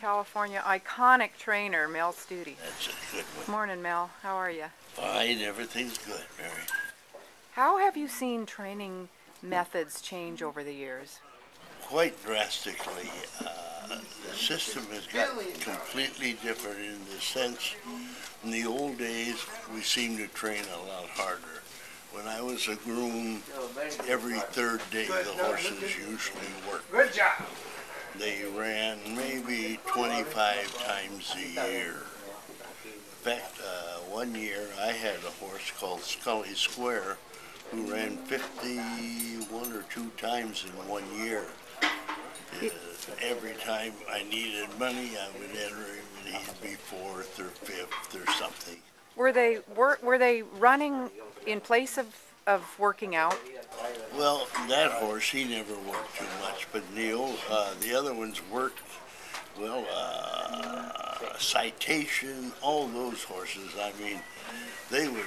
California iconic trainer, Mel Stute. That's a good one. Morning, Mel. How are you? Fine, everything's good, Mary. How have you seen training methods change over the years? Quite drastically. The system has gotten completely different in the sense, in the old days, we seemed to train a lot harder. When I was a groom, every third day the horses usually worked. Good job. They ran maybe 25 times a year. In fact, one year I had a horse called Scully Square who ran 51 or 2 times in 1 year. Every time I needed money, I would enter him and he'd be 4th or 5th or something. Were they running in place of working out? Well, that horse, he never worked too much, but the other ones worked. Well, Citation, all those horses, I mean, they would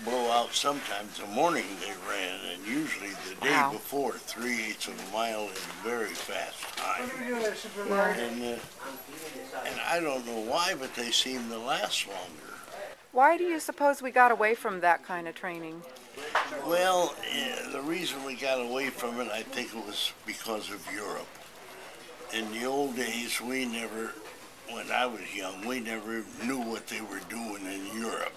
blow out sometimes the morning they ran, and usually the day before, 3/8 of a mile in very fast time. And I don't know why, but they seem to last longer. Why do you suppose we got away from that kind of training? Well, the reason we got away from it, I think it was because of Europe. In the old days, when I was young, we never knew what they were doing in Europe.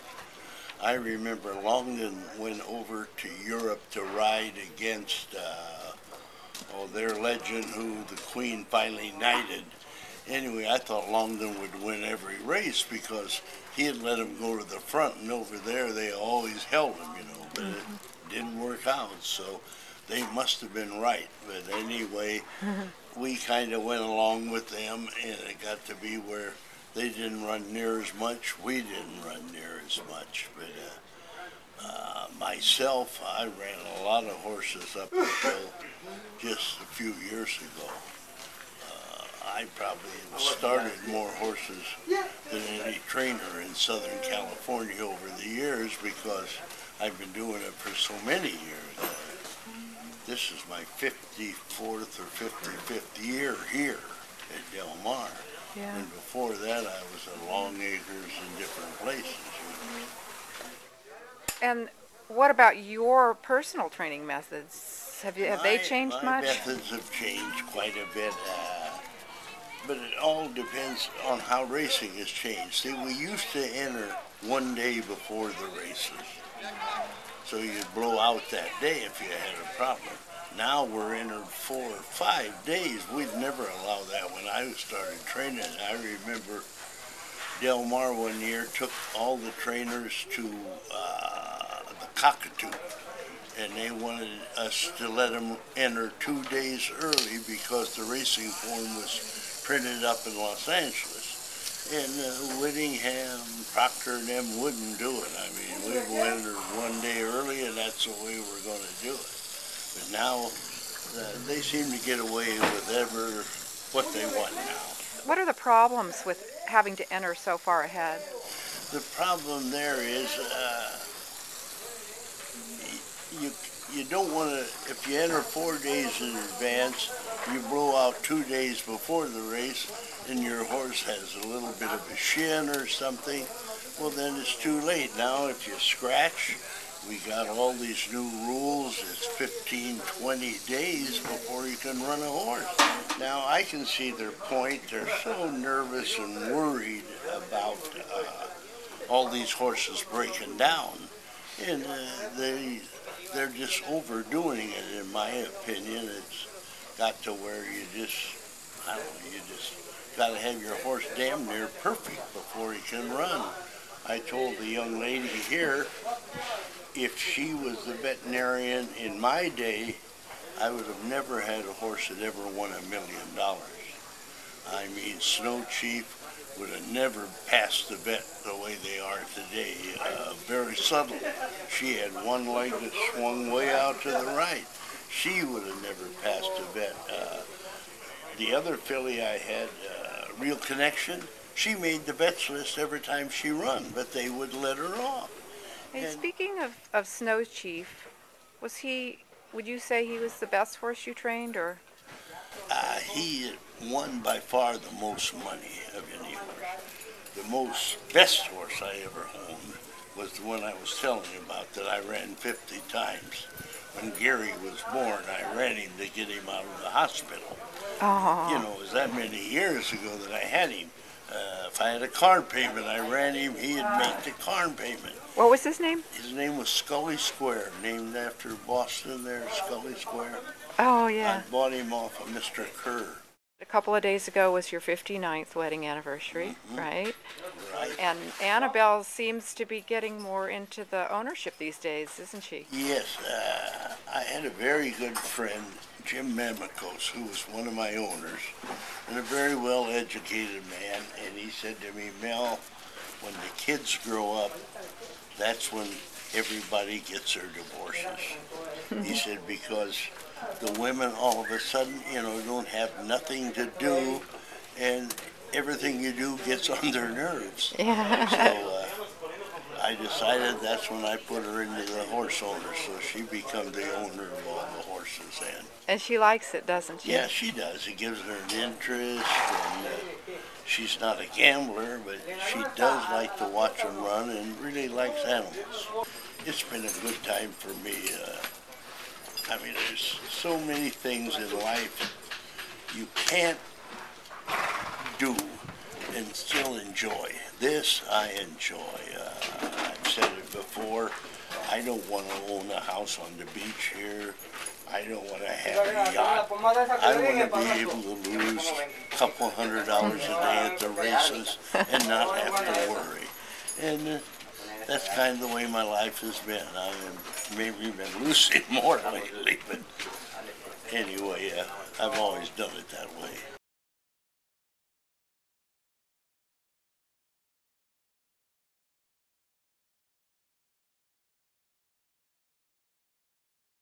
I remember Longden went over to Europe to ride against their legend who the Queen finally knighted. Anyway, I thought Longden would win every race because he had let him go to the front, and over there they always held him, but it didn't work out, so they must have been right. But anyway, we kind of went along with them, and it got to be where they didn't run near as much, we didn't run near as much. But myself, I ran a lot of horses up until just a few years ago. I probably started more horses than any trainer in Southern California over the years because I've been doing it for so many years. This is my 54th or 55th year here at Del Mar. Yeah. And before that, I was at Long Acres and different places. And what about your personal training methods? Have they changed my much? My methods have changed quite a bit. But it all depends on how racing has changed. See, we used to enter 1 day before the races. So you'd blow out that day if you had a problem. Now we're entered 4 or 5 days. We'd never allow that when I started training. I remember Del Mar one year took all the trainers to the Cockatoo, and they wanted us to let them enter 2 days early because the racing form was printed up in Los Angeles. And Whittingham, Proctor, and them wouldn't do it. I mean, we went 1 day early, and that's the way we're going to do it. But now, they seem to get away with what they want now. What are the problems with having to enter so far ahead? The problem there is you don't want to, if you enter 4 days in advance, you blow out 2 days before the race, and your horse has a little bit of a shin or something, well then it's too late. Now if you scratch, we got all these new rules. It's 15, 20 days before you can run a horse. Now I can see their point. They're so nervous and worried about all these horses breaking down, and they're just overdoing it, in my opinion. It's got to where you just got to have your horse damn near perfect before he can run. I told the young lady here, if she was the veterinarian in my day, I would have never had a horse that ever won $1 million. I mean, Snow Chief would have never passed the vet the way they are today. Very subtle. She had one leg that swung way out to the right. She would have never passed the vet. The other filly I had, Real Connection, she made the vets list every time she run, but they would let her off. Hey, speaking of Snow Chief, would you say he was the best horse you trained, or? He won by far the most money of any horse. The best horse I ever owned was the one I was telling you about that I ran 50 times. When Gary was born, I ran him to get him out of the hospital. You Oh, know, it was that many years ago that I had him. If I had a car payment, I ran him, he'd make the car payment. what was his name? His name was Scully Square, named after Boston there, Scully Square. Oh, I yeah. bought him off of Mr. Kerr. A couple of days ago was your 59th wedding anniversary, right? Right. And Annabelle seems to be getting more into the ownership these days, isn't she? Yes, I had a very good friend, Jim Mamikos, who was one of my owners, and a very well-educated man, and he said to me, Mel, when the kids grow up, that's when everybody gets their divorces. He said, because the women all of a sudden, you know, don't have nothing to do, and everything you do gets on their nerves. Yeah. So I decided that's when I put her into the horse owner, so she become the owner of all the horses. And she likes it, doesn't she? Yeah, she does. It gives her an interest, and she's not a gambler, but she does like to watch them run and really likes animals. It's been a good time for me. I mean, there's so many things in life you can't do and still enjoy. This I enjoy. I've said it before. I don't want to own a house on the beach here. I don't want to have a yacht. I want to be able to lose a couple $100 a day at the races and not have to worry. And that's kind of the way my life has been. I've maybe been losing more lately, but anyway, I've always done it that way.